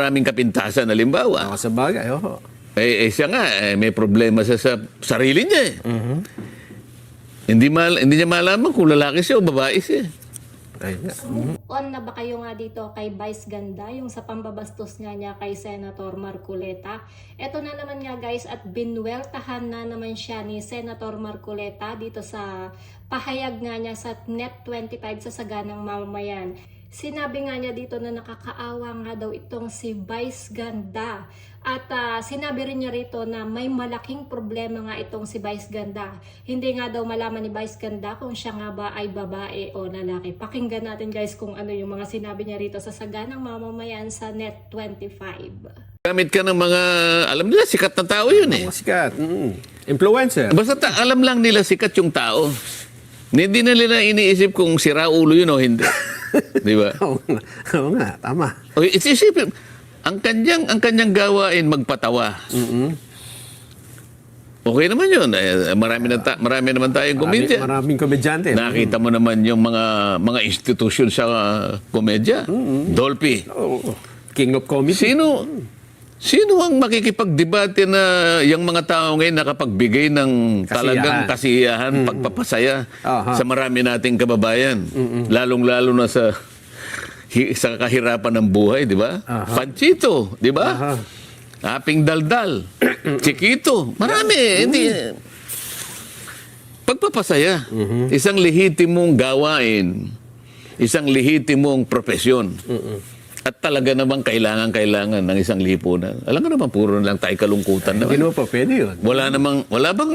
Maraming kapintasan, halimbawa. Sa bagay, oo. Siya nga, may problema sa sarili niya eh. Hindi niya malaman kung lalaki siya o babae siya. Ayun nga. On na ba kayo nga dito kay Vice Ganda, yung sa pambabastos niya kay Senator Marcoleta? Ito na naman nga guys, at binweltahan na naman siya ni Senator Marcoleta dito sa pahayag nga niya sa Net25 sa Saganang Mamamayan. Sinabi nga niya dito na nakakaawa nga daw itong si Vice Ganda. At sinabi rin niya rito na may malaking problema nga itong si Vice Ganda. Hindi nga daw malaman ni Vice Ganda kung siya nga ba ay babae o lalaki. Pakinggan natin guys kung ano yung mga sinabi niya rito sa Saganang Mamamayan sa Net25. Gamit ka ng mga, alam nila, sikat na tao yun eh. Sikat. Influencer. Basta alam lang nila sikat yung tao. Hindi na nila iniisip kung sira ulo yun o hindi. Di ba? Oo nga, tama. O, isipin, ang kanyang gawain magpatawa. Okay naman yun. Marami naman tayong komedya. Maraming komedyante. Nakita mo naman yung mga institusyon sa komedya. Dolphy. Oh, King of Comedy. Sino ang makikipagdebate na yung mga tao ngayon nakapagbigay ng talagang kasiyahan, pagpapasaya sa marami nating kababayan? Lalong-lalo na sa kahirapan ng buhay, di ba? Panchito, di ba? Aping Daldal, Chiquito, marami. Hindi. Pagpapasaya, isang lehitimong gawain, isang lehitimong profesyon. At talaga namang kailangan ng isang lipunan. Alam nga naman, puro lang tayo kalungkutan naman. Hindi naman pa pwede yun. Wala bang,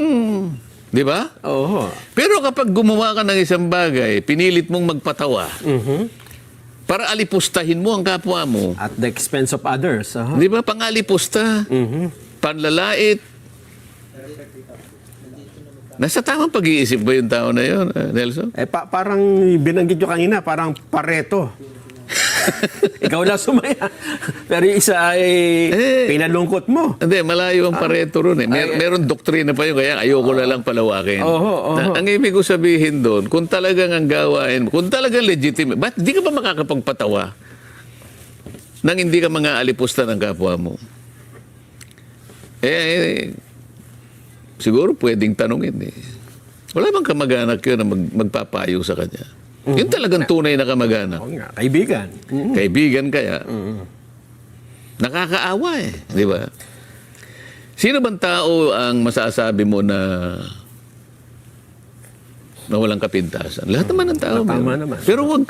di ba? Oo. Pero kapag gumawa ka ng isang bagay, pinilit mong magpatawa, para alipustahin mo ang kapwa mo. At the expense of others. Di ba? Pangalipusta, panlalait. Nasa tamang pag-iisip ba yung tao na yun, Nelson? Parang binanggit nyo kanina, parang Pareto. Ikaw na sumaya. Pero yung isa ay pinalungkot mo. Hindi, malayo ang Pareto ron eh. Meron doktrina pa yun, kaya ayoko na lang palawakin. Ang ibig ko sabihin doon, kung talagang ang gawain, kung talagang legitimate, ba't di ka ba makakapagpatawa nang hindi ka mga alipusta ng kapwa mo? Siguro pwedeng tanungin eh. Wala bang kamag-anak yun na magpapayo sa kanya? Yun talagang tunay na kamag-anak. Oo nga, kaibigan. Kaibigan kaya. Nakakaawa eh. Di ba? Sino bang tao ang masasabi mo na walang kapintasan? Lahat naman ng tao. Tama naman. Pero huwag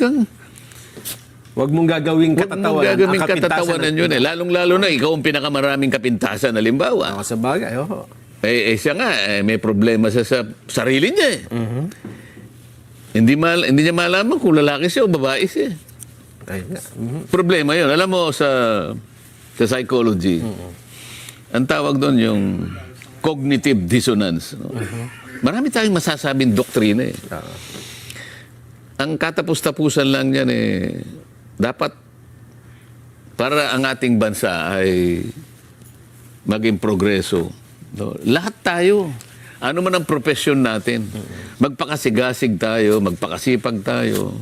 mong gagawing katatawanan yun eh. Lalong-lalo na ikaw ang pinakamaraming kapintasan, halimbawa. Sa bagay, oo. Siya nga, may problema sa sarili niya eh. Hindi niya malaman kung lalaki siya o babae siya. Ayun nga. Problema yun. Alam mo, sa psychology, ang tawag doon yung cognitive dissonance. No? Marami tayong masasabing doktrina eh. Ang katapus-tapusan lang yan eh, dapat para ang ating bansa ay maging progreso. No? Lahat tayo. Ano man ang profesyon natin, magpakasigasig tayo, magpakasipag tayo,